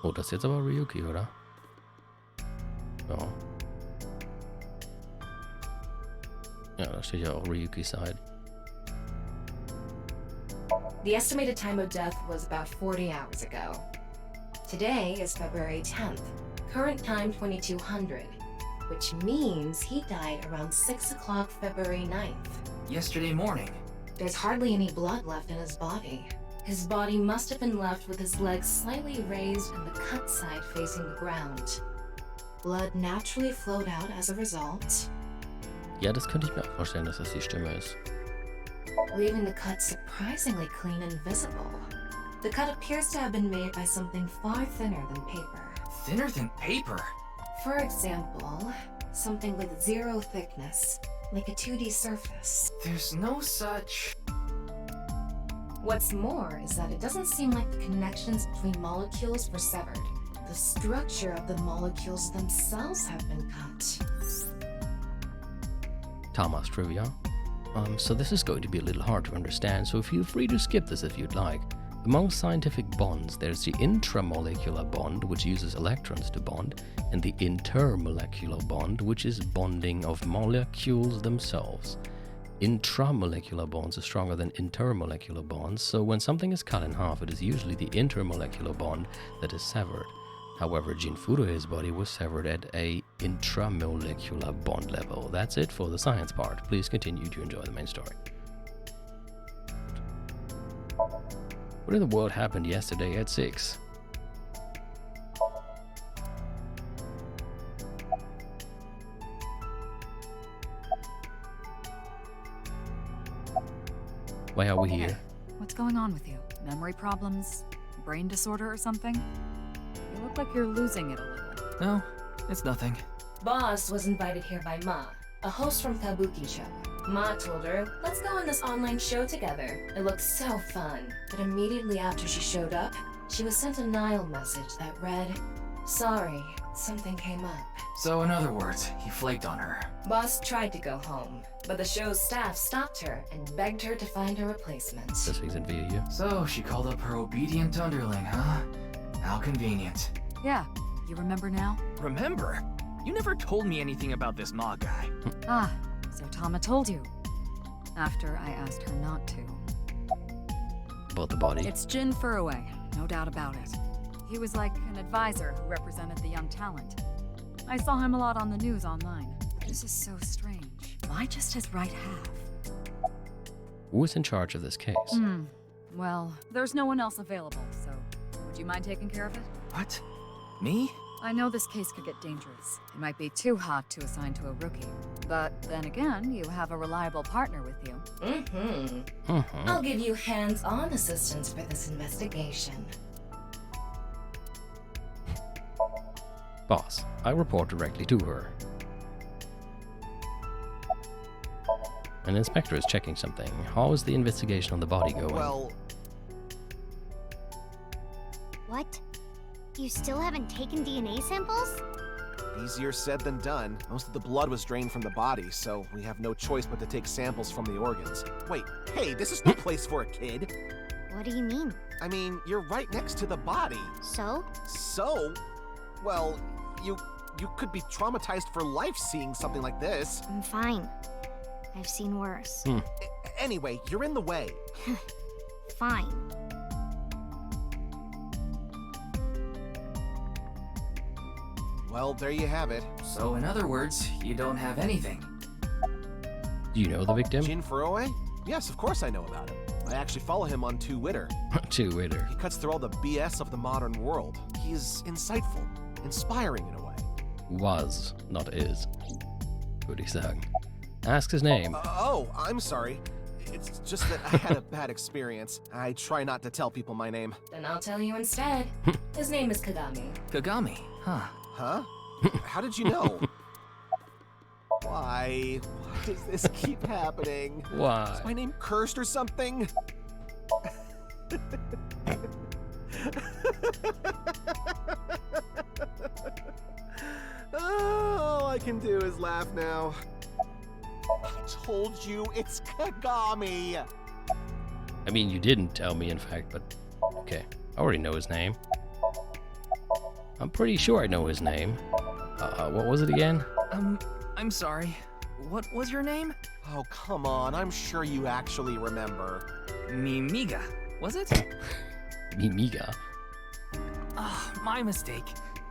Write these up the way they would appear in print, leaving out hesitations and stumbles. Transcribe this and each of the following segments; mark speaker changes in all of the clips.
Speaker 1: Oh, das ist jetzt aber Ryuki, oder? Ja. Ja, da steht ja auch Ryuki's side.
Speaker 2: The estimated time of death was about 40 hours ago. Today is February 10th. Current time 2200, which means he died around 6 o'clock February 9th.
Speaker 3: Yesterday morning.
Speaker 2: There's hardly any blood left in his body. His body must have been left with his legs slightly raised and the cut side facing the ground. Blood naturally flowed out as a result,
Speaker 1: Ja, das könnte ich mir auch vorstellen, dass das die Stimme ist.
Speaker 2: leaving the cut surprisingly clean and visible. The cut appears to have been made by something far thinner than paper.
Speaker 3: Thinner than paper.
Speaker 2: For example, something with zero thickness, like a 2D surface.
Speaker 3: There's no such...
Speaker 2: What's more is that it doesn't seem like the connections between molecules were severed. The structure of the molecules themselves have been cut.
Speaker 1: Thomas trivia. So this is going to be a little hard to understand, so feel free to skip this if you'd like. Among scientific bonds, there's the intramolecular bond, which uses electrons to bond, and the intermolecular bond, which is bonding of molecules themselves. Intramolecular bonds are stronger than intermolecular bonds, so when something is cut in half, it is usually the intermolecular bond that is severed. However, Jin Furue's body was severed at a intramolecular bond level. That's it for the science part. Please continue to enjoy the main story. What in the world happened yesterday at 6? Why are we here?
Speaker 4: What's going on with you? Memory problems? Brain disorder or something? You look like you're losing it a little.
Speaker 3: No, it's nothing.
Speaker 2: Boss was invited here by Ma, a host from Kabuki show. Ma told her, let's go on this online show together. It looked so fun. But immediately after she showed up, she was sent a Nile message that read, sorry, something came up.
Speaker 3: So in other words, he flaked on her.
Speaker 2: Boss tried to go home, but the show's staff stopped her and begged her to find a replacement.
Speaker 1: Deswegen sind wir hier.
Speaker 3: So she called up her obedient underling, huh? How convenient.
Speaker 4: Yeah, you remember now?
Speaker 5: Remember? You never told me anything about this Ma guy.
Speaker 4: Ah, so Tama told you. After I asked her not to.
Speaker 1: About the body.
Speaker 4: It's Jin Furue, no doubt about it. He was like an advisor who represented the young talent. I saw him a lot on the news online. This is so strange. Why just his right half?
Speaker 1: Who is in charge of this case?
Speaker 4: Well, there's no one else available, so would you mind taking care of it?
Speaker 5: What? Me?
Speaker 4: I know this case could get dangerous. It might be too hot to assign to a rookie. But then again, you have a reliable partner with you.
Speaker 2: I'll give you hands-on assistance for this investigation.
Speaker 1: Boss, I report directly to her. An inspector is checking something. How is the investigation on the body going?
Speaker 5: Well,
Speaker 6: What? You still haven't taken DNA samples?
Speaker 7: Easier said than done. Most of the blood was drained from the body, so we have no choice but to take samples from the organs. Wait, hey, this is no place for a kid.
Speaker 6: What do you mean?
Speaker 7: I mean, you're right next to the body.
Speaker 6: So?
Speaker 7: So? Well, you could be traumatized for life seeing something like this.
Speaker 6: I'm fine. I've seen worse.
Speaker 7: Anyway, you're in the way.
Speaker 6: Fine.
Speaker 7: Well, there you have it.
Speaker 3: So in other words, you don't have anything.
Speaker 1: Do you know the victim?
Speaker 7: Jin Furue? Yes, of course I know about him. I actually follow him on Twitter.
Speaker 1: Twitter.
Speaker 7: He cuts through all the BS of the modern world. He is insightful, inspiring in a way.
Speaker 1: Was, not is. Würde ich sagen. Ask his name.
Speaker 7: Oh, I'm sorry. It's just that I had a bad experience. I try not to tell people my name.
Speaker 2: Then I'll tell you instead. His name is Kagami.
Speaker 5: Kagami, huh?
Speaker 7: Huh? How did you know? Why? Why does this keep happening?
Speaker 1: Why?
Speaker 7: Is my name cursed or something? All I can do is laugh now. I told you it's Kagami.
Speaker 1: I mean, you didn't tell me, in fact, but okay. I already know his name. I'm pretty sure I know his name. What was it again?
Speaker 5: I'm sorry. What was your name?
Speaker 7: Oh, come on. I'm sure you actually remember.
Speaker 5: Mimiga, was it?
Speaker 1: Mimiga.
Speaker 5: Ah, my mistake.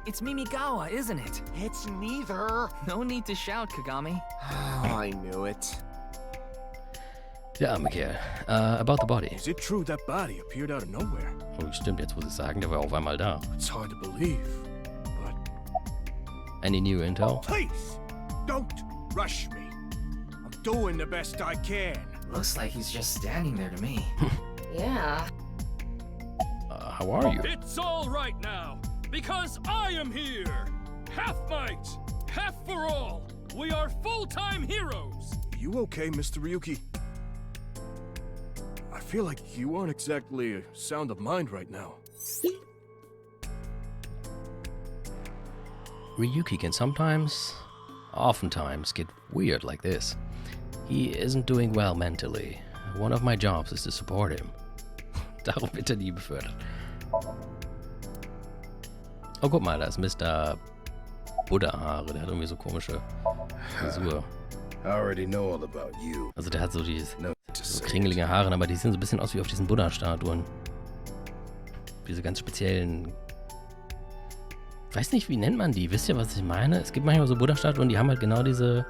Speaker 5: It's Mimigawa, isn't it?
Speaker 7: It's neither.
Speaker 5: No need to shout, Kagami.
Speaker 7: Oh, I knew it.
Speaker 1: Der arme Kerl. About the body.
Speaker 8: Is it true that body appeared out of nowhere?
Speaker 1: Oh, stimmt, jetzt muss ich sagen, der war auf einmal da.
Speaker 8: It's hard to believe, but
Speaker 1: Any new intel?
Speaker 8: please, don't rush me. I'm doing the best I can.
Speaker 3: Looks like he's just standing there to me.
Speaker 2: Yeah.
Speaker 1: How are you?
Speaker 9: It's all right now, because I am here! Half might, half for all! We are full-time heroes!
Speaker 8: You okay, Mr. Ryuki? I feel like you aren't exactly sound of mind right now.
Speaker 1: Ryuki can oftentimes get weird like this. He isn't doing well mentally. One of my jobs is to support him. Darum wird er nie befördert. Oh, guck mal, da ist Mr. Buddha-Haare. Der hat irgendwie so komische Frisur.
Speaker 10: I already know all about you.
Speaker 1: Also der hat so
Speaker 10: No to
Speaker 1: so
Speaker 10: say
Speaker 1: kringelige Haare, aber die sehen so ein bisschen aus wie auf diesen Buddha-Statuen. Diese ganz speziellen... Ich weiß nicht, wie nennt man die? Wisst ihr, was ich meine? Es gibt manchmal so Buddha-Statuen, die haben halt genau diese...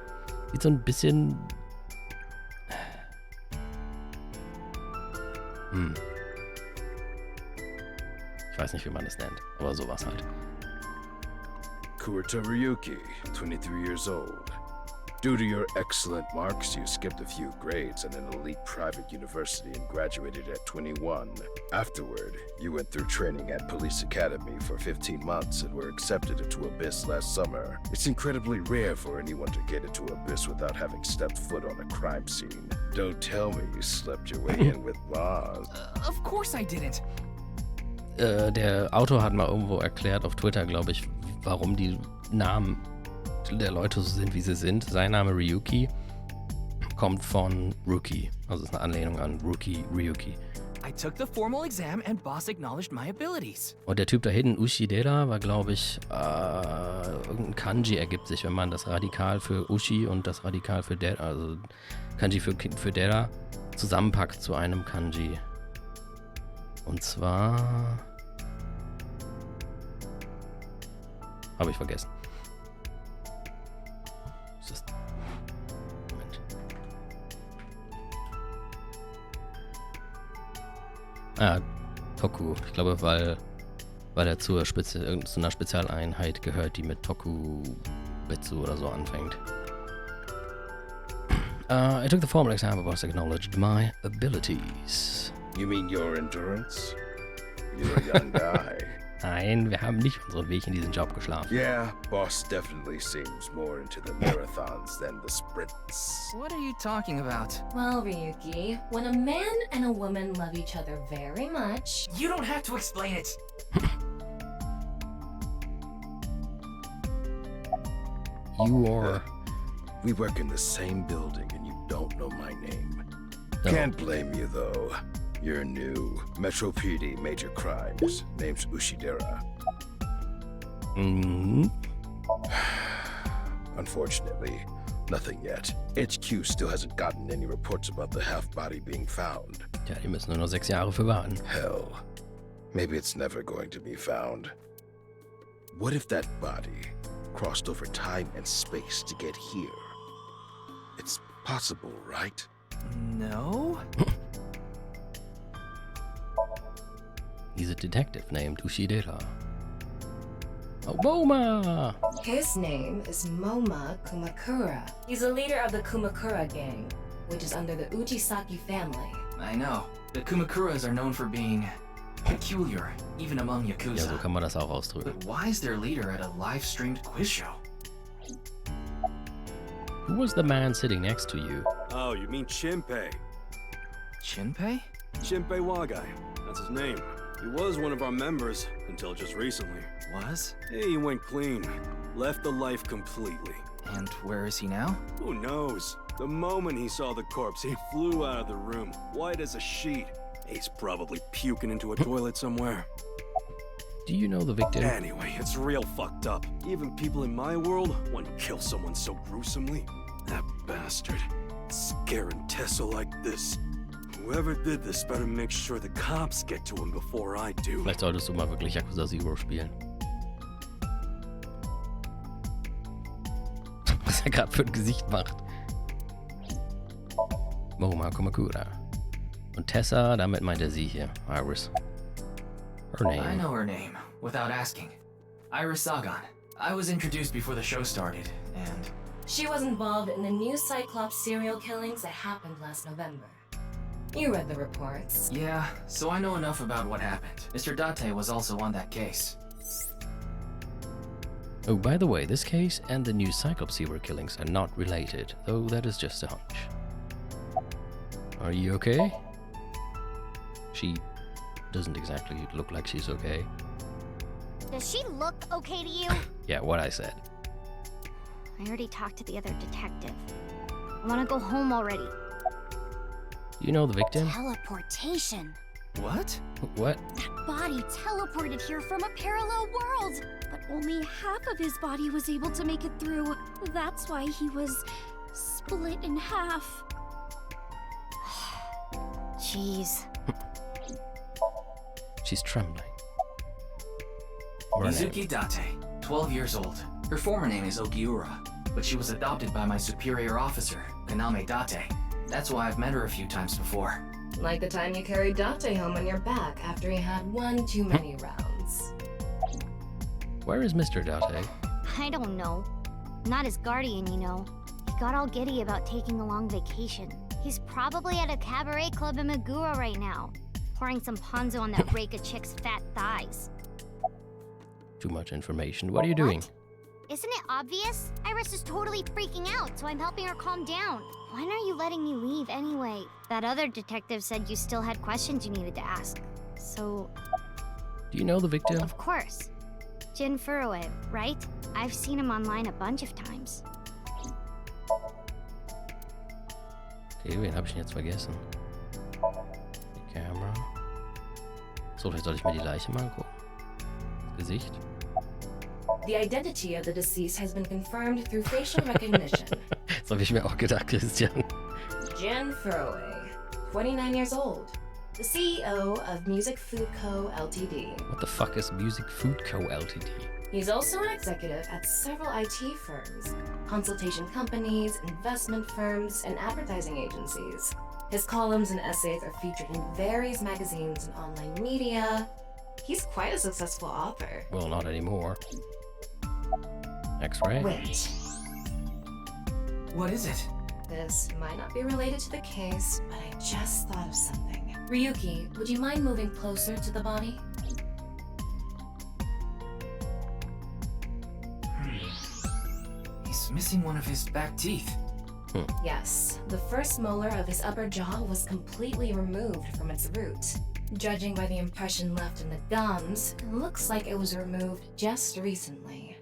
Speaker 1: Sieht so ein bisschen... Ich weiß nicht, wie man das nennt, aber sowas halt.
Speaker 10: Kurita Ryuki, 23 years old. Due to your excellent marks, you skipped a few grades at an elite private university and graduated at 21. Afterward, you went through training at Police Academy for 15 months and were accepted into Abyss last summer. It's incredibly rare for anyone to get into Abyss without having stepped foot on a crime scene. Don't tell me you slept your way in with Boz.
Speaker 5: Of course I didn't.
Speaker 1: Der Autor hat mal irgendwo erklärt auf Twitter, glaube ich, warum die Namen der Leute so sind, wie sie sind. Sein Name Ryuki kommt von Rookie. Also ist eine Anlehnung an Rookie Ryuki.
Speaker 5: I took the formal exam and boss acknowledged my abilities.
Speaker 1: Und der Typ da hinten, Ushidera, war, glaube ich, irgendein Kanji ergibt sich, wenn man das Radikal für Ushi und das Radikal für Dera, also Kanji für Dera, zusammenpackt zu einem Kanji. Und zwar... Habe ich vergessen. Was ist das? Moment. Toku. Ich glaube, weil er zu einer Spezialeinheit gehört, die mit Toku-Betsu oder so anfängt. I took the formal exam but was acknowledged my abilities.
Speaker 10: You mean your endurance? You're a young guy.
Speaker 1: Nein, wir haben nicht unseren Weg in diesen Job geschlafen.
Speaker 10: Yeah, boss definitely seems more into the marathons than the sprints.
Speaker 5: What are you talking about?
Speaker 2: Well, Ryuki, when a man and a woman love each other very much...
Speaker 5: You don't have to explain it.
Speaker 1: You are...
Speaker 10: We work in the same building and you don't know my name.
Speaker 1: No.
Speaker 10: Can't blame you though. You're new. Metro PD, major crimes. Name's Ushidera. Unfortunately, nothing yet. HQ still hasn't gotten any reports about the half-body being found.
Speaker 1: Ja, die müssen nur noch 6 Jahre für warten.
Speaker 10: Hell, maybe it's never going to be found. What if that body crossed over time and space to get here? It's possible, right?
Speaker 5: No?
Speaker 1: He's a detective named Ushidera. Oh, Moma!
Speaker 2: His name is Moma Kumakura. He's a leader of the Kumakura gang, which is under the Ujisaki family.
Speaker 3: I know. The Kumakuras are known for being peculiar, even among
Speaker 1: Ja,
Speaker 3: Yakuza.
Speaker 1: so kann man das auch ausdrücken.
Speaker 3: But why is their leader at a live-streamed quiz show?
Speaker 1: Who was the man sitting next to you?
Speaker 9: Oh, you mean Shinpei?
Speaker 5: Shinpei?
Speaker 9: Shinpei Wagai. That's his name. He was one of our members until just recently.
Speaker 5: Was?
Speaker 9: He went clean. Left the life completely.
Speaker 5: And where is he now?
Speaker 9: Who knows? The moment he saw the corpse, he flew out of the room, white as a sheet. He's probably puking into a toilet somewhere.
Speaker 1: Do you know the victim?
Speaker 8: Anyway, it's real fucked up. Even people in my world wouldn't kill someone so gruesomely. That bastard. Scaring Tessa like this. Whoever did this better make sure the cops get to him before I do.
Speaker 1: Vielleicht solltest du mal wirklich Yakuza Zero spielen. Was er gerade für ein Gesicht macht. Moma Kumakura. Und Tessa, damit meint er sie hier, Iris. Her name.
Speaker 3: I know her name, without asking. Iris Sagan. I was introduced before the show started, and...
Speaker 2: She was involved in the new Cyclops serial killings that happened last November. You read the reports.
Speaker 3: Yeah, so I know enough about what happened. Mr. Date was also on that case.
Speaker 1: Oh, by the way, this case and the new Cyclops serial killings are not related, though that is just a hunch. Are you okay? She doesn't exactly look like she's okay.
Speaker 6: Does she look okay to you?
Speaker 1: Yeah, what I said.
Speaker 6: I already talked to the other detective. I want to go home already.
Speaker 1: You know the victim?
Speaker 6: Teleportation.
Speaker 3: What?
Speaker 1: What?
Speaker 6: That body teleported here from a parallel world.
Speaker 11: But only half of his body was able to make it through. That's why he was split in half.
Speaker 6: Jeez.
Speaker 1: She's trembling.
Speaker 3: Mizuki Date, 12 years old. Her former name is Ogiura, but she was adopted by my superior officer, Kaname Date. That's why I've met her a few times before.
Speaker 2: Like the time you carried Date home on your back after he had one too many rounds.
Speaker 1: Where is Mr. Date?
Speaker 6: I don't know. Not his guardian, you know. He got all giddy about taking a long vacation. He's probably at a cabaret club in Meguro right now, pouring some ponzu on that rake of chick's fat thighs.
Speaker 1: Too much information. What are you doing?
Speaker 6: Isn't it obvious? Iris is totally freaking out, so I'm helping her calm down. When are you letting me leave anyway? That other detective said you still had questions you needed to ask. So...
Speaker 1: Do you know the victim?
Speaker 6: Of course. Jin Furue, right? I've seen him online a bunch of times.
Speaker 1: Okay, wen habe ich denn jetzt vergessen? Die Kamera. So, vielleicht soll ich mir die Leiche mal angucken. Das Gesicht.
Speaker 2: The identity of the deceased has been confirmed through facial recognition.
Speaker 1: Das habe ich mir auch gedacht, Christian.
Speaker 2: Jin Furue, 29 years old. The CEO of Music Food Co. Ltd.
Speaker 1: What the fuck is Music Food Co. Ltd?
Speaker 2: He's also an executive at several IT firms, consultation companies, investment firms, and advertising agencies. His columns and essays are featured in various magazines and online media. He's quite a successful author.
Speaker 1: Well, not anymore. X-ray?
Speaker 2: Wait.
Speaker 3: What is it?
Speaker 2: This might not be related to the case, but I just thought of something. Ryuki, would you mind moving closer to the body?
Speaker 3: He's missing one of his back teeth.
Speaker 2: Yes, the first molar of his upper jaw was completely removed from its root. Judging by the impression left in the gums, it looks like it was removed just recently.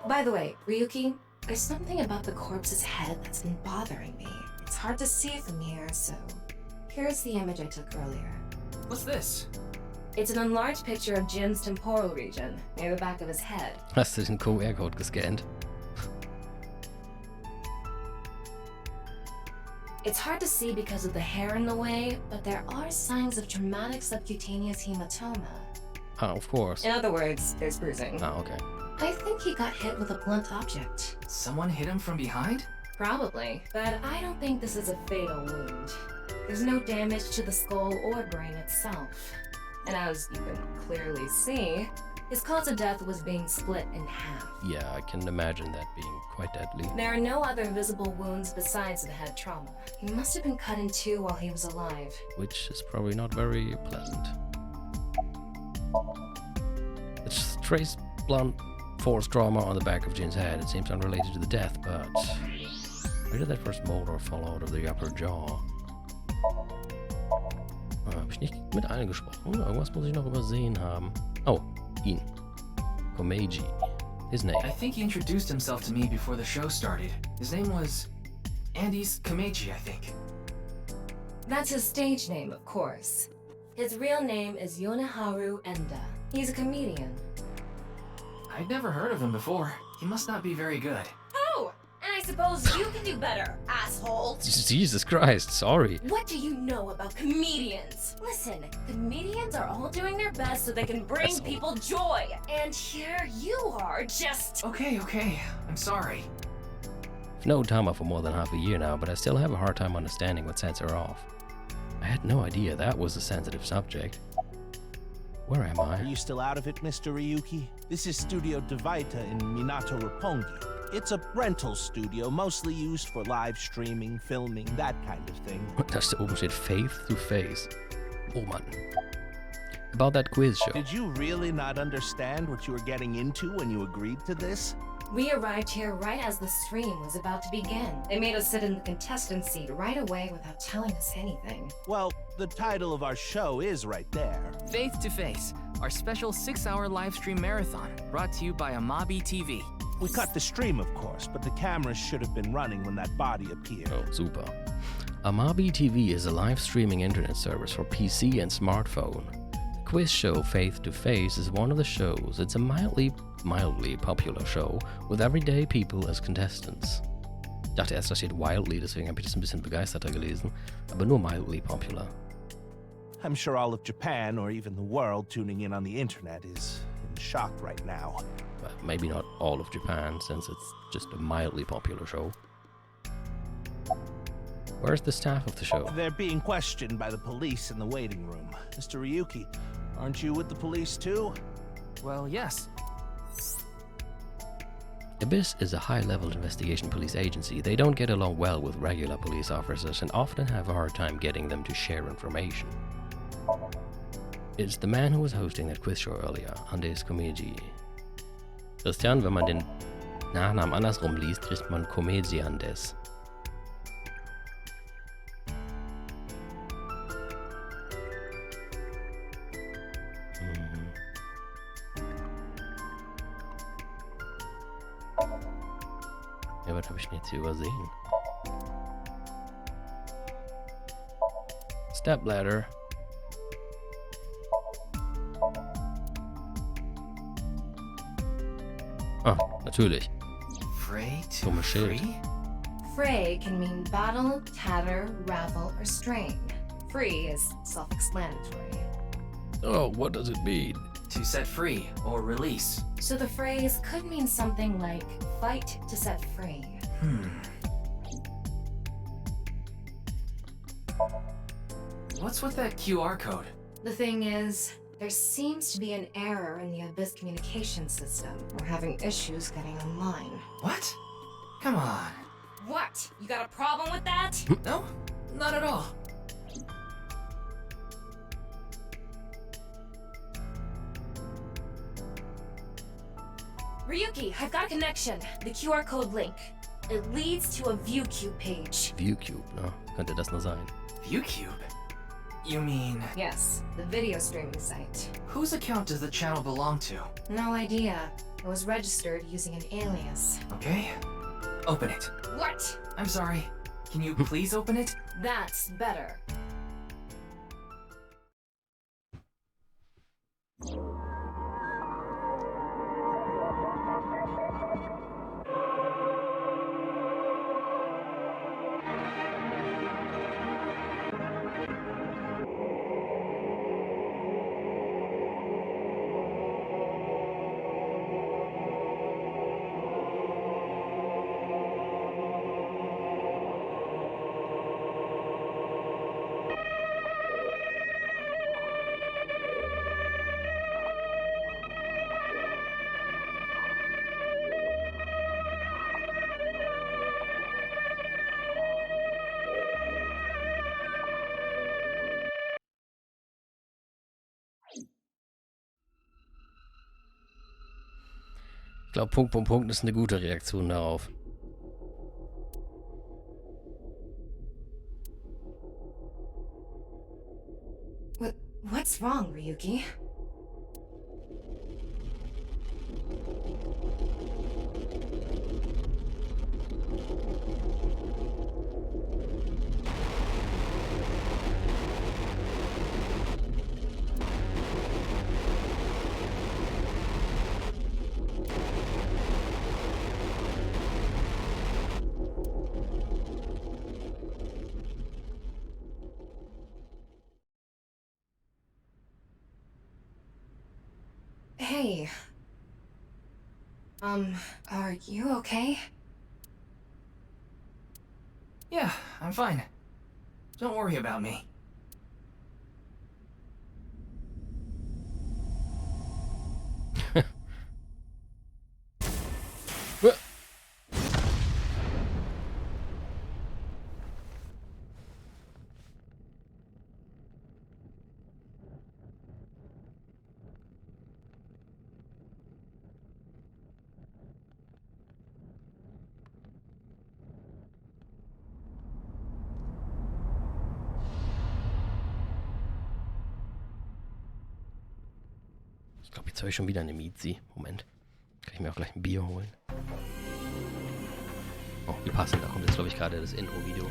Speaker 2: By the way, Ryuki, there's something about the corpse's head that's been bothering me. It's hard to see from here, so here's the image I took earlier.
Speaker 3: What's this?
Speaker 2: It's an enlarged picture of Jin's temporal region, near the back of his head.
Speaker 1: Hast du den QR-Code gescannt?
Speaker 2: It's hard to see because of the hair in the way, but there are signs of traumatic subcutaneous hematoma.
Speaker 1: Ah, of course.
Speaker 2: In other words, there's bruising.
Speaker 1: Ah, okay.
Speaker 2: I think he got hit with a blunt object.
Speaker 3: Someone hit him from behind?
Speaker 2: Probably, but I don't think this is a fatal wound. There's no damage to the skull or brain itself. And as you can clearly see, his cause of death was being split in half.
Speaker 1: Yeah, I can imagine that being quite deadly.
Speaker 2: There are no other visible wounds besides the head trauma. He must have been cut in two while he was alive.
Speaker 1: Which is probably not very pleasant. Let's trace blunt force trauma on the back of Jin's head. It seems unrelated to the death, but where did that first molar fall out of the upper jaw? Habe ich nicht mit allen gesprochen? Irgendwas muss ich noch übersehen haben. Oh, ihn. Komeiji. His name.
Speaker 3: I think he introduced himself to me before the show started. His name was... Andy's Komeiji, I think.
Speaker 2: That's his stage name, of course. His real name is Yoneharu Enda. He's a comedian.
Speaker 3: I've never heard of him before. He must not be very good.
Speaker 2: Oh! And I suppose you can do better, asshole!
Speaker 1: Jesus Christ, sorry.
Speaker 2: What do you know about comedians? Listen, comedians are all doing their best so they can bring people joy. And here you are, just...
Speaker 3: Okay. I'm sorry.
Speaker 1: I've known Tama for more than half a year now, but I still have a hard time understanding what sets her off. I had no idea that was a sensitive subject. Where am I?
Speaker 12: Are you still out of it, Mr. Ryuki? This is Studio Devaita in Minato Roppongi. It's a rental studio, mostly used for live streaming, filming, that kind of thing.
Speaker 1: Daar staat oben zit face to face. Oh man. About that quiz show.
Speaker 12: Did you really not understand what you were getting into when you agreed to this?
Speaker 2: We arrived here right as the stream was about to begin. They made us sit in the contestant seat right away without telling us anything.
Speaker 12: Well, the title of our show is right there.
Speaker 5: Faith to Face, our special 6-hour live stream marathon, brought to you by Amabi TV.
Speaker 12: We cut the stream, of course, but the cameras should have been running when that body appeared.
Speaker 1: Oh, super. Amabi TV is a live streaming internet service for PC and smartphone. The quiz show Faith to Face is one of the shows. It's a mildly popular show with everyday people as contestants. Ich dachte erst, da steht wildly, deswegen habe ich das ein bisschen begeisterter gelesen. Aber nur mildly popular.
Speaker 12: I'm sure all of Japan, or even the world, tuning in on the internet is in shock right now.
Speaker 1: But maybe not all of Japan, since it's just a mildly popular show. Where's the staff of the show?
Speaker 12: They're being questioned by the police in the waiting room. Mr. Ryuki, aren't you with the police too?
Speaker 5: Well, yes.
Speaker 1: Abyss is a high-level investigation police agency. They don't get along well with regular police officers and often have a hard time getting them to share information. It's the man who was hosting that quiz show earlier, Andes Komedi. Christian, wenn man den Nachnamen andersrum liest, kriegt man Komediandes. Ja, was habe ich denn jetzt hier übersehen? Stepladder. Ah, natürlich.
Speaker 3: Fray to
Speaker 1: Dummes Schild.
Speaker 3: free?
Speaker 2: Fray can mean battle, tatter, ravel, or strain. Free is self-explanatory.
Speaker 1: Oh, what does it mean?
Speaker 3: To set free or release.
Speaker 2: So the phrase could mean something like fight to set free.
Speaker 3: What's with that QR code?
Speaker 2: The thing is, there seems to be an error in the Abyss communication system. We're having issues getting online.
Speaker 3: What? Come on.
Speaker 2: What? You got a problem with that?
Speaker 3: No, not at all.
Speaker 2: Ryuki, I've got a connection. The QR code link. It leads to a ViewCube page.
Speaker 1: ViewCube, no? Könnte das nur sein.
Speaker 3: ViewCube? You mean...
Speaker 2: Yes, the video streaming site.
Speaker 3: Whose account does the channel belong to?
Speaker 2: No idea. It was registered using an alias.
Speaker 3: Okay. Open it.
Speaker 2: What?
Speaker 3: I'm sorry. Can you please open it?
Speaker 2: That's better.
Speaker 1: Ich glaube, Punkt ist eine gute Reaktion darauf.
Speaker 2: What's wrong, Ryuki? Hey. Are you okay?
Speaker 3: Yeah, I'm fine. Don't worry about me.
Speaker 1: Ich glaube, jetzt habe ich schon wieder eine Miezi. Moment. Kann ich mir auch gleich ein Bier holen. Oh, wie passend. Da kommt jetzt, glaube ich, gerade das Intro-Video.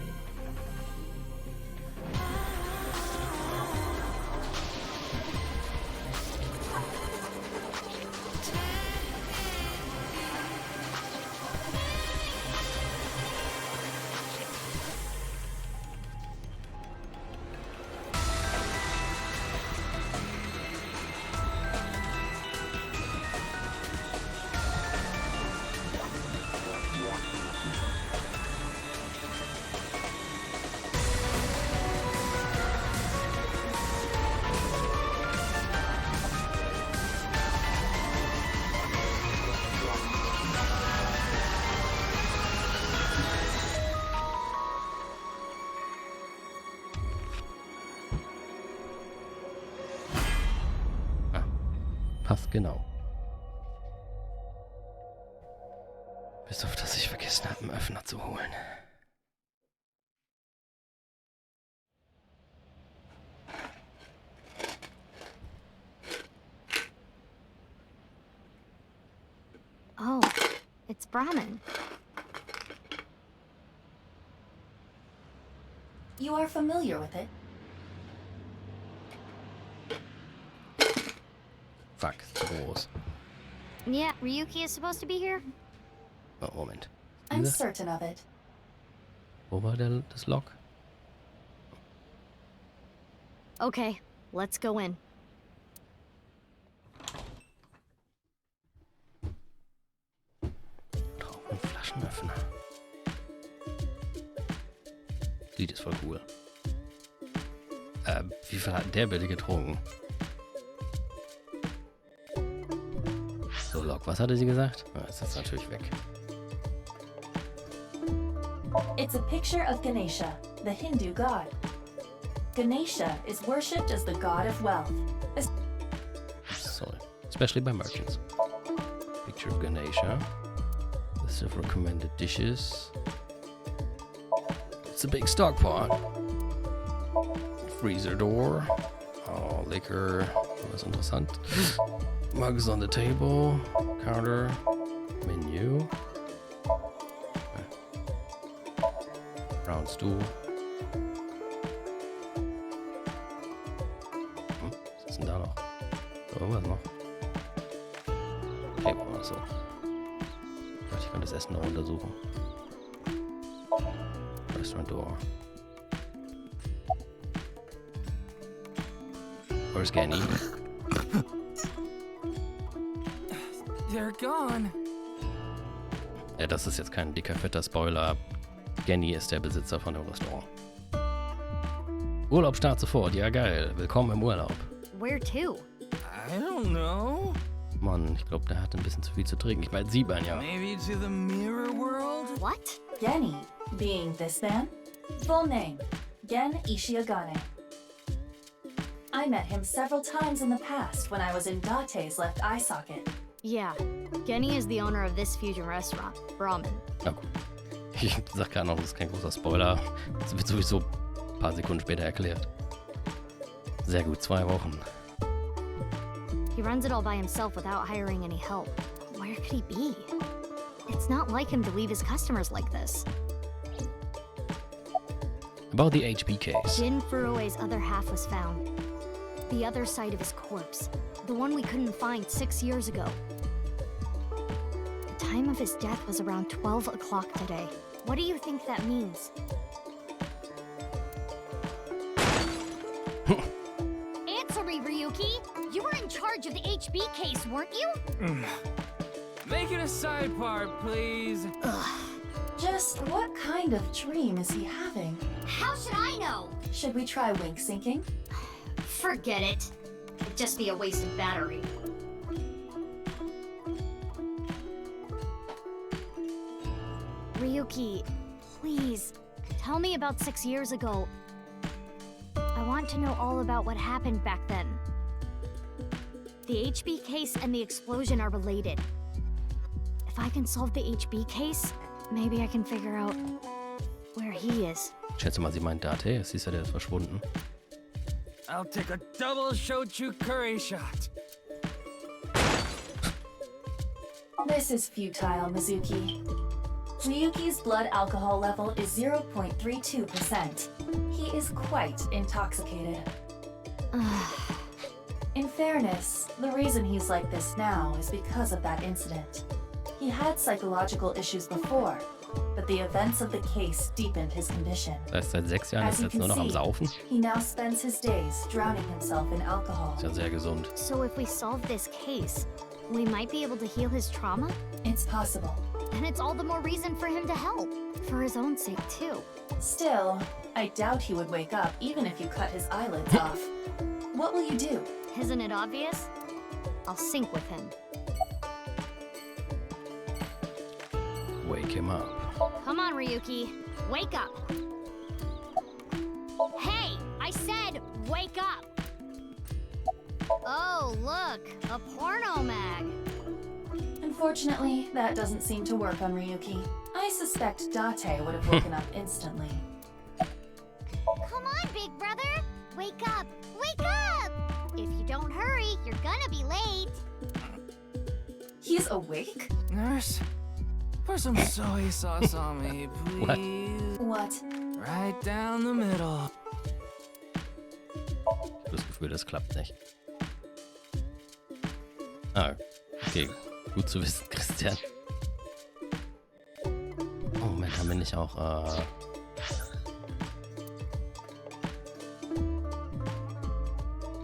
Speaker 1: Passt genau. Bis auf, dass ich vergessen habe, einen Öffner zu holen.
Speaker 6: Oh, it's Brahmin.
Speaker 2: You are familiar with it?
Speaker 1: Fuck, zu groß.
Speaker 6: Yeah, Ryuki is supposed to be here?
Speaker 1: Oh, Moment.
Speaker 2: I'm certain of it.
Speaker 1: Wo war das Log?
Speaker 6: Okay, let's go in.
Speaker 1: Ein Flaschenöffner. Lied ist voll cool. Wie viel hat der bitte getrunken? So, Log, was hatte sie gesagt? Ah, ist jetzt natürlich weg.
Speaker 13: It's a picture of Ganesha, the Hindu god. Ganesha is worshipped as the god of wealth.
Speaker 1: Sorry. Especially by merchants. Picture of Ganesha. List of recommended dishes. It's a big stock pot. Freezer door. Oh, liquor. Was interessant. Mugs on the table. Counter. Menu. Round stool. Was ist denn da noch? Irgendwas noch. Table oder so. Ich kann das Essen noch untersuchen. Restaurant door. Where's Genny?
Speaker 5: They're gone.
Speaker 1: Ja, das ist jetzt kein dicker, fetter Spoiler. Genny ist der Besitzer von dem Restaurant. Urlaub startet sofort. Ja, geil. Willkommen im Urlaub.
Speaker 6: Where to?
Speaker 5: I don't know.
Speaker 1: Mann, ich glaube, der hat ein bisschen zu viel zu trinken. Ich meine, sieht man ja.
Speaker 5: Maybe to the mirror world?
Speaker 6: What?
Speaker 13: Genny, being this man. Full name, Gen Ishiagane. I met him several times in the past when I was in Date's left eye socket.
Speaker 6: Yeah, Genny is the owner of this fusion restaurant, Brahmin.
Speaker 1: Ja, gut. Ich sag gerade noch, das ist kein großer Spoiler. Das wird sowieso ein paar Sekunden später erklärt. Sehr gut, 2 Wochen.
Speaker 6: He runs it all by himself without hiring any help. Where could he be? It's not like him to leave his customers like this.
Speaker 1: About the HP case.
Speaker 6: Jin Furue's other half was found. The other side of his corpse. The one we couldn't find 6 years ago. The time of his death was around 12 o'clock today. What do you think that means? It's answer me, Ryuki. You were in charge of the HB case, weren't you?
Speaker 5: Make it a side part, please.
Speaker 13: Just what kind of dream is he having?
Speaker 6: How should I know?
Speaker 13: Should we try wink syncing?
Speaker 6: Forget it. It'd just be a waste of battery. Ryuki, please, tell me about 6 years ago. I want to know all about what happened back then. The HB case and the explosion are related. If I can solve the HB case, maybe I can figure out where he is.
Speaker 1: Ich schätze mal, sie meint Date. Sie ist ja der ist verschwunden.
Speaker 5: I'll take a double shochu curry shot.
Speaker 13: This is futile, Mizuki. Ryuki's blood alcohol level is 0.32%. He is quite intoxicated. In fairness, the reason he's like this now is because of that incident. He had psychological issues before, but the events of the case deepened his condition.
Speaker 1: Das heißt, seit 6 Jahren ist er jetzt nur noch am Saufen.
Speaker 13: He now spends his days drowning himself in alcohol.
Speaker 1: Ist ja sehr gesund.
Speaker 6: So if we solve this case, we might be able to heal his trauma?
Speaker 13: It's possible.
Speaker 6: And it's all the more reason for him to help. For his own sake, too.
Speaker 13: Still, I doubt he would wake up even if you cut his eyelids off. What will you do?
Speaker 6: Isn't it obvious? I'll sync with him.
Speaker 1: Wake him up.
Speaker 6: Come on, Ryuki. Wake up. Hey, I said wake up. Oh, look, a porno mag.
Speaker 13: Unfortunately, that doesn't seem to work on Ryuki. I suspect Date would have woken up instantly.
Speaker 6: Come on, big brother. Wake up. Wake up. If you don't hurry, you're gonna be late.
Speaker 13: He's awake?
Speaker 5: Nurse, pour some soy sauce on me, please.
Speaker 13: What?
Speaker 5: Right down the middle.
Speaker 1: Ich habe das Gefühl, das klappt nicht. Ah, okay. Gut zu wissen, Christian. Oh, Moment, haben wir nicht auch,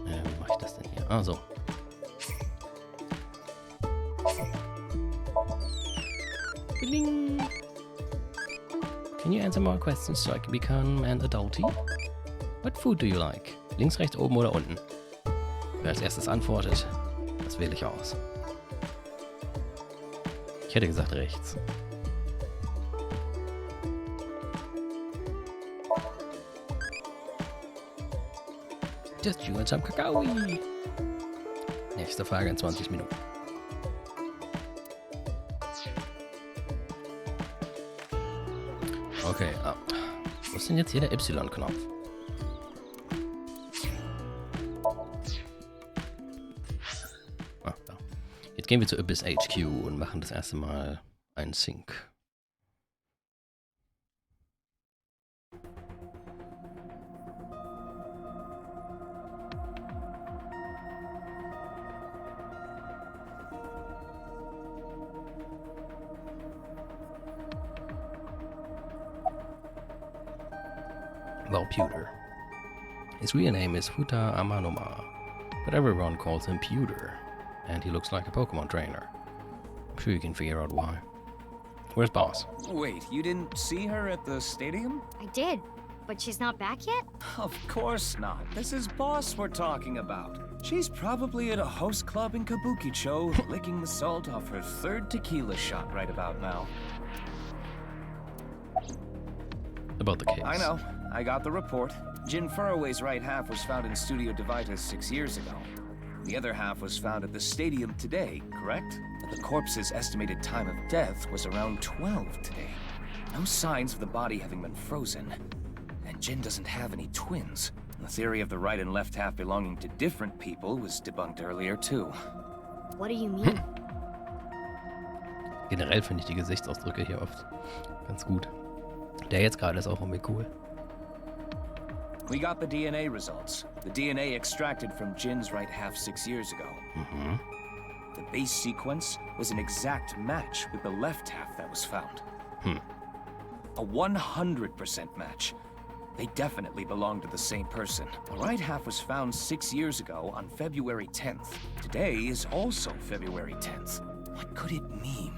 Speaker 1: wie mache ich das denn hier? Ah, so. Bling. Can you answer more questions so I can become an adultie? What food do you like? Links, rechts, oben oder unten? Wer als erstes antwortet, das wähle ich aus. Ich hätte gesagt rechts. Just you and some Kakao. Nächste Frage in 20 Minuten. Okay, wo ist denn jetzt hier der Y-Knopf? Ah, da. Jetzt gehen wir zu Abyss HQ und machen das erste Mal einen Sync. Well, Pewter. His real name is Futa Amanoma, but everyone calls him Pewter, and he looks like a Pokemon trainer. I'm sure you can figure out why. Where's Boss?
Speaker 14: Wait, you didn't see her at the stadium?
Speaker 6: I did, but she's not back yet?
Speaker 14: Of course not. This is Boss we're talking about. She's probably at a host club in Kabukicho, licking the salt off her third tequila shot right about now.
Speaker 1: About the case.
Speaker 14: I know. I got the report. Jin Furroway's right half was found in Studio DeVita 6 years ago. The other half was found at the stadium today, correct? But the corpse's estimated time of death was around 12 today. No signs of the body having been frozen. And Jin doesn't have any twins. The theory of the right and left half belonging to different people was debunked earlier too.
Speaker 6: What do you mean?
Speaker 1: Generell finde ich die Gesichtsausdrücke hier oft ganz gut. Der jetzt gerade ist auch irgendwie cool.
Speaker 14: We got the DNA results. The DNA extracted from Jin's right half 6 years ago. The base sequence was an exact match with the left half that was found. A 100% match. They definitely belong to the same person. The right half was found 6 years ago on February 10th. Today is also February 10th. What could it mean?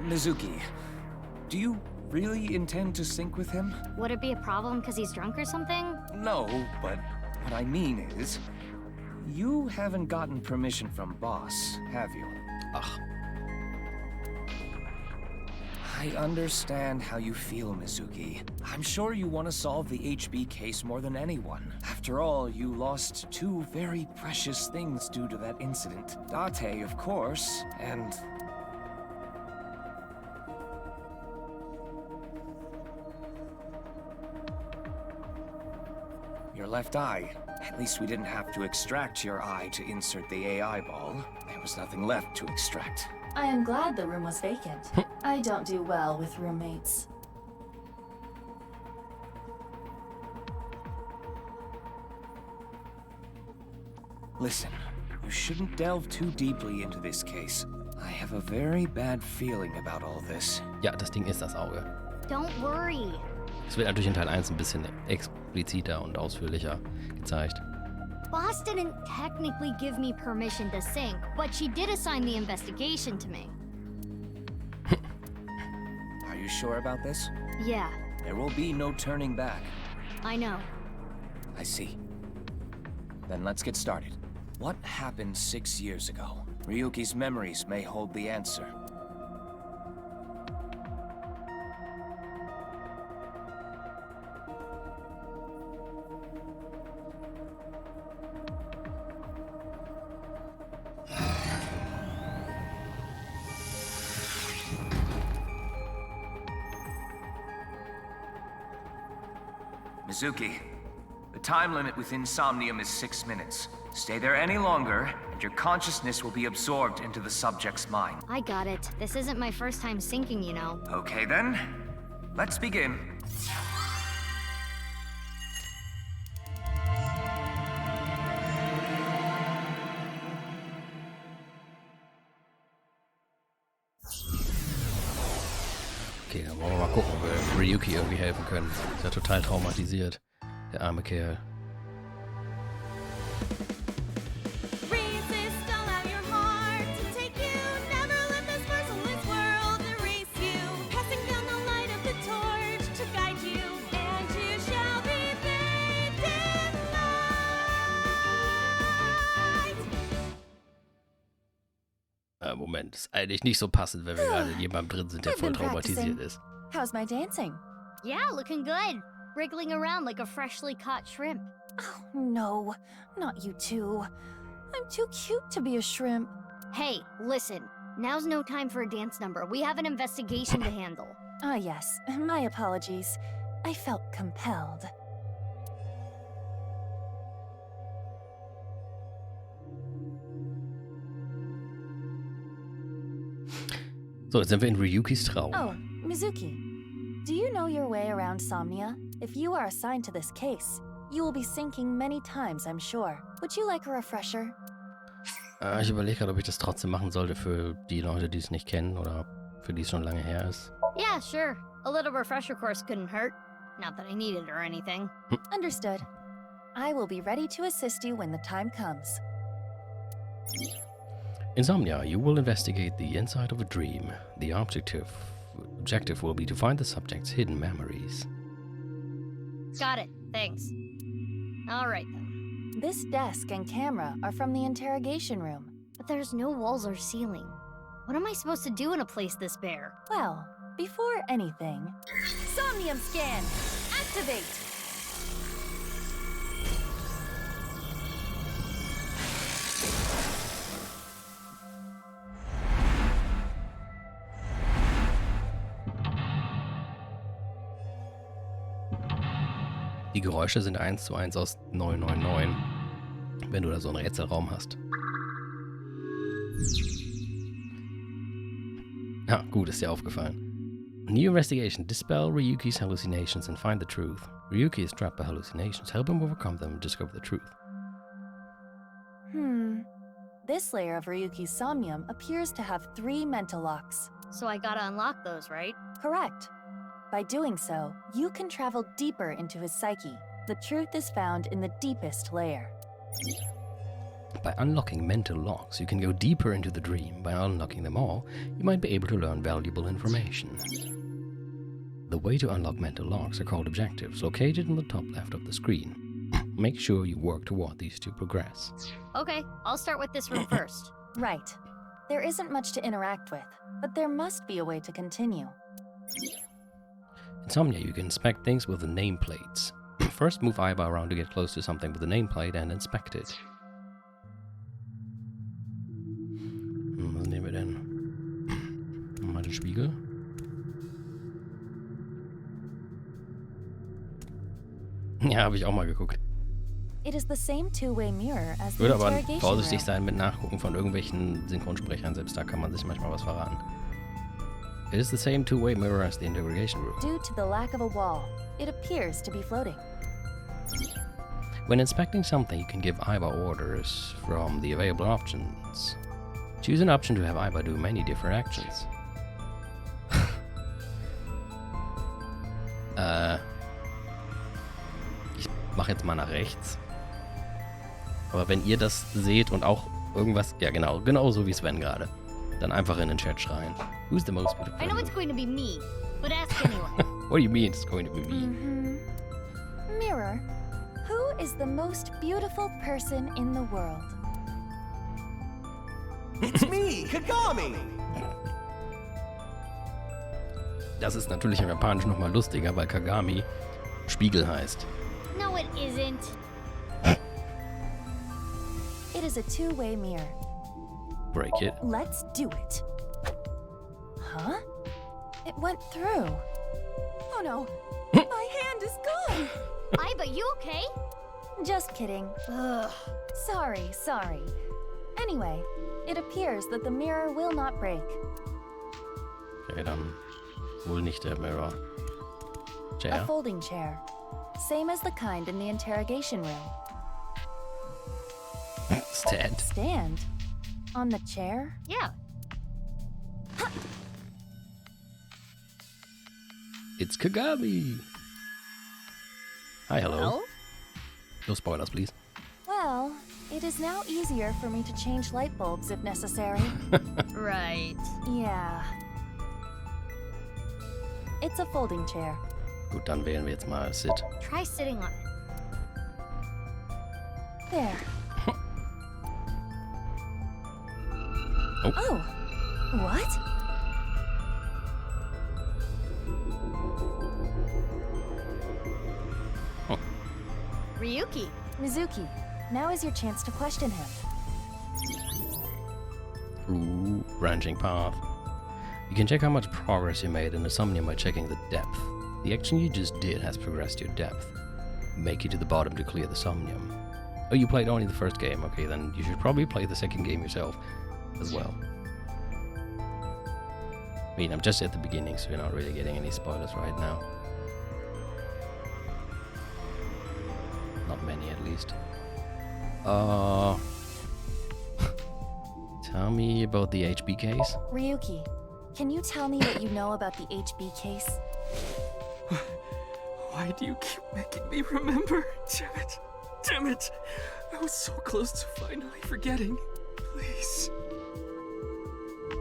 Speaker 14: Mizuki, do you really intend to sync with him?
Speaker 6: Would it be a problem because he's drunk or something?
Speaker 14: No, but what I mean is, you haven't gotten permission from Boss, have you?
Speaker 1: Ach.
Speaker 14: I understand how you feel, Mizuki. I'm sure you want to solve the HB case more than anyone. After all, you lost two very precious things due to that incident. Date, of course, and... your left eye. At least we didn't have to extract your eye to insert the AI ball. There was nothing left to extract.
Speaker 13: I am glad the room was vacant. I don't do well with roommates.
Speaker 14: Listen, you shouldn't delve too deeply into this case. I have a very bad feeling about all this.
Speaker 1: Ja, das Ding ist das Auge.
Speaker 6: Don't worry.
Speaker 1: Es wird natürlich in Teil 1 ein bisschen expliziter und ausführlicher gezeigt.
Speaker 6: Boss didn't technically give me permission to sync, but she did assign the investigation to me.
Speaker 14: Are you sure about this?
Speaker 6: Yeah,
Speaker 14: There will be no turning back.
Speaker 6: I know.
Speaker 14: I see. Then let's get started. What happened 6 years ago? Ryuki's memories may hold the answer. Mizuki, the time limit within Somnium is 6 minutes. Stay there any longer, and your consciousness will be absorbed into the subject's mind.
Speaker 6: I got it. This isn't my first time syncing, you know.
Speaker 14: Okay then, let's begin.
Speaker 1: Okay, dann wollen wir mal gucken, ob wir Ryuki irgendwie helfen können. Ist ja total traumatisiert, der arme Kerl.
Speaker 11: Resist, allow your heart to take you. Never let this merciless world erase you. Passing down the light of the torch to guide you, and you shall be bathed in light.
Speaker 1: Moment, ist eigentlich nicht so passend, wenn wir gerade in jemandem drin sind, der
Speaker 13: I've
Speaker 1: voll
Speaker 13: been
Speaker 1: traumatisiert
Speaker 13: practicing.
Speaker 1: ist.
Speaker 13: How's my dancing?
Speaker 6: Yeah, looking good. Wriggling around like a freshly caught shrimp.
Speaker 13: Oh, no. Not you two. I'm too cute to be a shrimp.
Speaker 6: Hey, listen. Now's no time for a dance number. We have an investigation to handle.
Speaker 13: Ah, yes. My apologies. I felt compelled.
Speaker 1: So, jetzt sind wir in Ryukis Traum.
Speaker 13: Oh, Mizuki. Do you know your way around Somnia? If you are assigned to this case, you will be sinking many times, I'm sure. Would you like a refresher?
Speaker 1: Ich überlege gerade, ob ich das trotzdem machen sollte für die Leute, die es nicht kennen oder für die es schon lange her ist.
Speaker 6: Yeah, sure. A little refresher course couldn't hurt. Not that I need it or anything.
Speaker 13: Understood. I will be ready to assist you when the time comes.
Speaker 1: In Somnia, you will investigate the inside of a dream. The objective will be to find the subject's hidden memories.
Speaker 6: Got it. Thanks. All right, then.
Speaker 13: This desk and camera are from the interrogation room.
Speaker 6: But there's no walls or ceiling. What am I supposed to do in a place this bare?
Speaker 13: Well, before anything... Somnium scan! Activate!
Speaker 1: Die Geräusche sind 1:1 aus 999, wenn du da so einen Rätselraum hast. Ja, gut, ist dir aufgefallen. New investigation. Dispel Ryuki's hallucinations and find the truth. Ryuki is trapped by hallucinations. Help him overcome them and discover the truth.
Speaker 13: This layer of Ryuki's Somnium appears to have 3 mental locks.
Speaker 6: So I gotta unlock those, right?
Speaker 13: Correct. By doing so, you can travel deeper into his psyche. The truth is found in the deepest layer.
Speaker 1: By unlocking mental locks, you can go deeper into the dream. By unlocking them all, you might be able to learn valuable information. The way to unlock mental locks are called objectives, located in the top left of the screen. Make sure you work toward these to progress.
Speaker 6: Okay, I'll start with this room first.
Speaker 13: Right. There isn't much to interact with, but there must be a way to continue.
Speaker 1: In Somnia, you can inspect things with the nameplates. First, move Aiba around to get close to something with the nameplate and inspect it. Was nehmen wir denn? Mal den Spiegel. Ja, habe ich auch mal geguckt.
Speaker 13: It is the same two-way mirror as
Speaker 1: Ich
Speaker 13: the
Speaker 1: würde aber
Speaker 13: interrogation
Speaker 1: vorsichtig
Speaker 13: room.
Speaker 1: sein mit Nachgucken von irgendwelchen Synchronsprechern, selbst da kann man sich manchmal was verraten. It is the same two-way mirror as the interrogation room.
Speaker 13: Due to the lack of a wall, it appears to be floating.
Speaker 1: When inspecting something, you can give Aiba orders from the available options. Choose an option to have Aiba do many different actions. Ich mache jetzt mal nach rechts. Aber wenn ihr das seht und auch irgendwas, ja genau so wie Sven gerade, dann einfach in den Chat schreien. Who's the most beautiful?
Speaker 6: I know it's going to be me, but ask anyway.
Speaker 1: What do you mean it's going to be me?
Speaker 13: Mirror, who is the most beautiful person in the world?
Speaker 7: It's me, Kagami!
Speaker 1: Das ist natürlich im Japanischen nochmal lustiger, weil Kagami Spiegel heißt.
Speaker 6: No, it isn't.
Speaker 13: It is a two-way mirror.
Speaker 1: Break it.
Speaker 13: Let's do it. Huh? It went through. Oh no, my hand is gone.
Speaker 6: Aiba, you okay?
Speaker 13: Just kidding.
Speaker 6: Ugh.
Speaker 13: Sorry. Anyway, it appears that the mirror will not break.
Speaker 1: Okay, dann wohl nicht der Mirror.
Speaker 13: A
Speaker 1: Chair.
Speaker 13: folding chair. Same as the kind in the interrogation room.
Speaker 1: Stand.
Speaker 13: Stand? On the chair?
Speaker 6: Yeah.
Speaker 1: It's Kagami. Hi, hello.
Speaker 6: Well?
Speaker 1: No spoilers, please.
Speaker 13: Well, it is now easier for me to change light bulbs if necessary.
Speaker 6: Right.
Speaker 13: Yeah. It's a folding chair.
Speaker 1: Gut, dann wählen wir jetzt mal Sit.
Speaker 6: Try sitting on it.
Speaker 13: There.
Speaker 1: Oh.
Speaker 13: Oh. What?
Speaker 6: Ryuki.
Speaker 13: Mizuki, now is your chance to question him.
Speaker 1: Ooh, branching path. You can check how much progress you made in the Somnium by checking the depth. The action you just did has progressed your depth. Make it to the bottom to clear the Somnium. Oh, you played only the first game. Okay, then you should probably play the second game yourself as well. I mean, I'm just at the beginning, so you're not really getting any spoilers right now. Not many, at least. Tell me about the HB case.
Speaker 13: Ryuki, can you tell me what you know about the HB case?
Speaker 5: Why do you keep making me remember? Damn it! I was so close to finally forgetting. Please.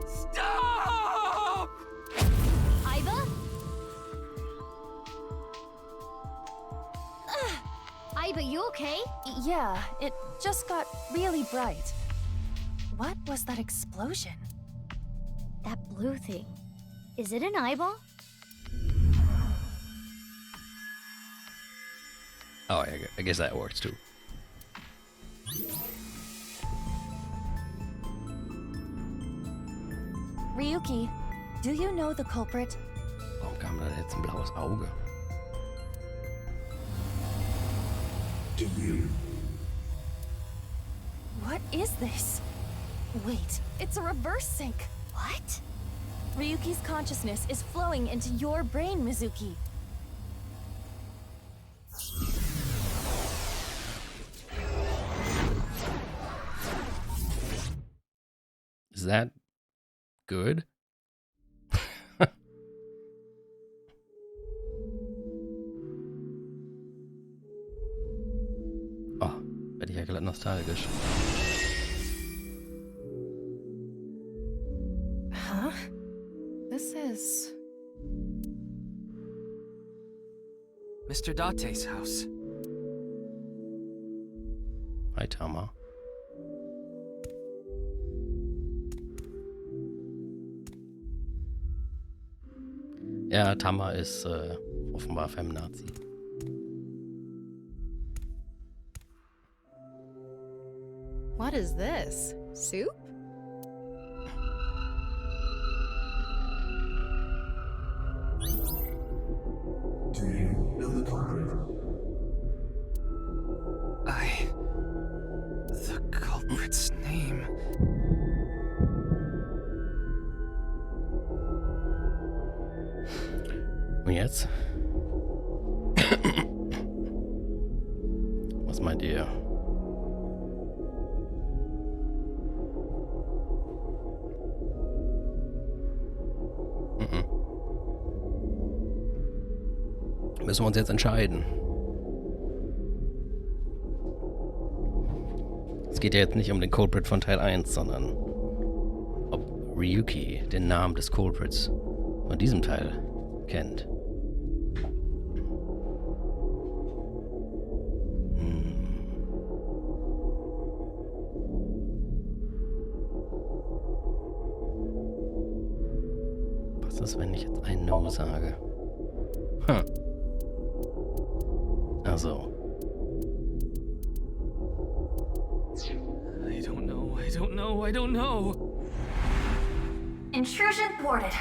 Speaker 5: Stop!
Speaker 6: Aiba? Aiba, you okay?
Speaker 13: Yeah, it just got really bright. What was that explosion?
Speaker 6: That blue thing. Is it an eyeball?
Speaker 1: Oh, I guess that works too.
Speaker 13: Ryuki, do you know the culprit?
Speaker 1: Warum kam da jetzt ein blaues Auge?
Speaker 10: Do you?
Speaker 13: What is this? Wait, it's a reverse sync.
Speaker 6: What?
Speaker 13: Ryuki's consciousness is flowing into your brain, Mizuki.
Speaker 1: Is that good? Oh, werde ich ja glatt nostalgisch.
Speaker 2: Huh? This is...
Speaker 3: Mr. Date's house.
Speaker 1: Hi, Tama. Ja, Tama ist offenbar Femnazi.
Speaker 15: What is this? Soup?
Speaker 16: Do you know the culprit?
Speaker 3: The culprit's name.
Speaker 1: Und jetzt? Was meint ihr? Müssen wir uns jetzt entscheiden. Es geht ja jetzt nicht um den Culprit von Teil 1, sondern ob Ryuki den Namen des Culprits von diesem Teil kennt. Was ist, wenn ich jetzt ein No sage? Also.
Speaker 5: I don't know.
Speaker 13: Intrusion thwarted.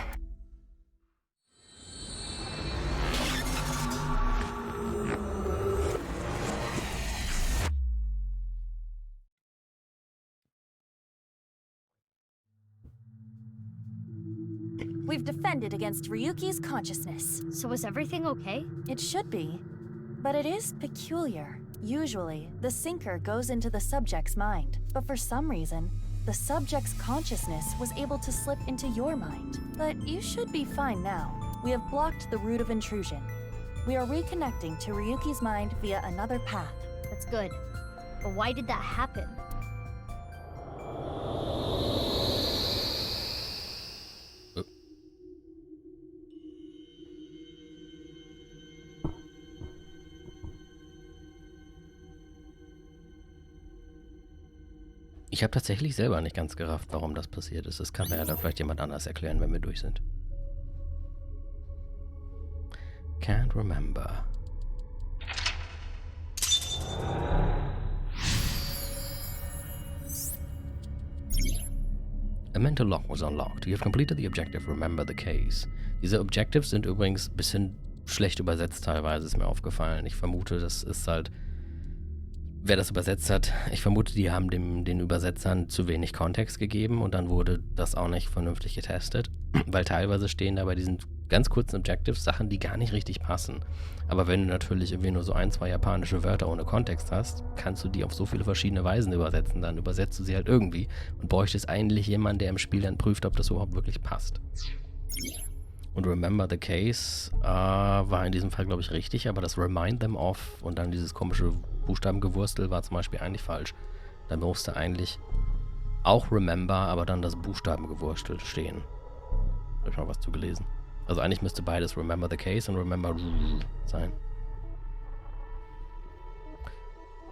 Speaker 13: We've defended against Ryuki's consciousness.
Speaker 6: So is everything okay?
Speaker 13: It should be. But it is peculiar. Usually, the sinker goes into the subject's mind, but for some reason, the subject's consciousness was able to slip into your mind. But you should be fine now. We have blocked the route of intrusion. We are reconnecting to Ryuki's mind via another path.
Speaker 6: That's good. But why did that happen?
Speaker 1: Ich habe tatsächlich selber nicht ganz gerafft, warum das passiert ist. Das kann mir ja dann vielleicht jemand anders erklären, wenn wir durch sind. Can't remember. A mental lock was unlocked. You have completed the objective. Remember the case. Diese Objectives sind übrigens ein bisschen schlecht übersetzt teilweise, ist mir aufgefallen. Ich vermute, das ist halt... Wer das übersetzt hat, ich vermute, die haben den Übersetzern zu wenig Kontext gegeben und dann wurde das auch nicht vernünftig getestet, weil teilweise stehen da bei diesen ganz kurzen Objectives Sachen, die gar nicht richtig passen. Aber wenn du natürlich irgendwie nur so 1, 2 japanische Wörter ohne Kontext hast, kannst du die auf so viele verschiedene Weisen übersetzen. Dann übersetzt du sie halt irgendwie und bräuchtest eigentlich jemanden, der im Spiel dann prüft, ob das überhaupt wirklich passt. Und Remember the Case war in diesem Fall, glaube ich, richtig, aber das Remind them of und dann dieses komische Buchstabengewurstel war zum Beispiel eigentlich falsch. Da musste eigentlich auch Remember, aber dann das Buchstabengewurstel stehen. Habe ich mal was zu gelesen. Also eigentlich müsste beides Remember the Case und Remember sein.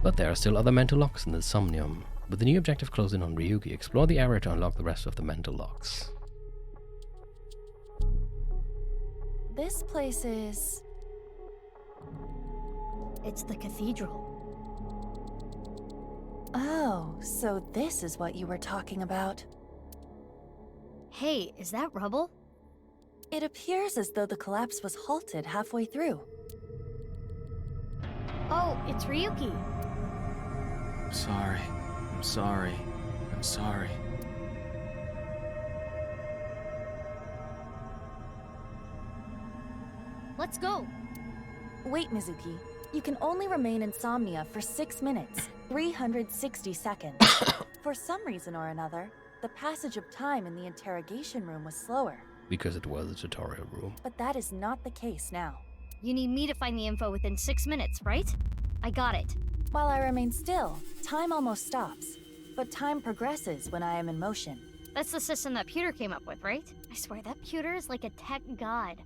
Speaker 1: But there are still other mental locks in the Somnium. With the new objective closing on Ryuki, explore the area to unlock the rest of the mental locks.
Speaker 13: This place is...
Speaker 6: It's the cathedral.
Speaker 13: Oh, so this is what you were talking about.
Speaker 6: Hey, is that rubble?
Speaker 13: It appears as though the collapse was halted halfway through.
Speaker 6: Oh, it's Ryuki.
Speaker 5: I'm sorry.
Speaker 6: Let's go.
Speaker 13: Wait, Mizuki. You can only remain insomnia for 6 minutes, 360 seconds. For some reason or another, the passage of time in the interrogation room was slower.
Speaker 1: Because it was a tutorial room.
Speaker 13: But that is not the case now.
Speaker 6: You need me to find the info within 6 minutes, right? I got it.
Speaker 13: While I remain still, time almost stops. But time progresses when I am in motion.
Speaker 6: That's the system that Pewter came up with, right? I swear that Pewter is like a tech god.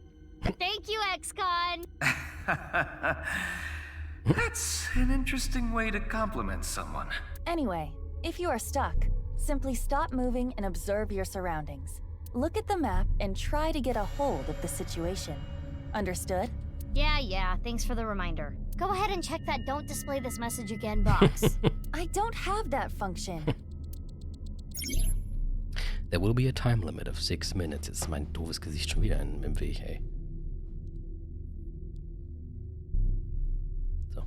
Speaker 6: Thank you, XCon!
Speaker 14: That's an interesting way to compliment someone.
Speaker 13: Anyway, if you are stuck, simply stop moving and observe your surroundings. Look at the map and try to get a hold of the situation. Understood?
Speaker 6: Yeah, thanks for the reminder. Go ahead and check that don't display this message again box.
Speaker 13: I don't have that function.
Speaker 1: There will be a time limit of 6 minutes. Jetzt ist mein doofes Gesicht schon wieder im Weg, ey. So.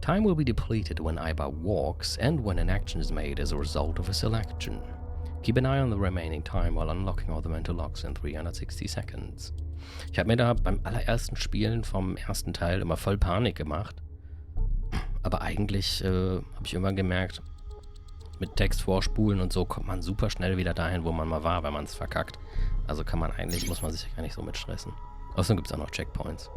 Speaker 1: Time will be depleted when Aiba walks and when an action is made as a result of a selection. Keep an eye on the remaining time while unlocking all the mental locks in 360 seconds. Ich habe mir da beim allerersten Spielen vom ersten Teil immer voll Panik gemacht. Aber eigentlich habe ich irgendwann gemerkt, mit Text vorspulen und so kommt man super schnell wieder dahin, wo man mal war, wenn man es verkackt. Also muss man sich gar nicht so mitstressen. Außerdem gibt es auch noch Checkpoints.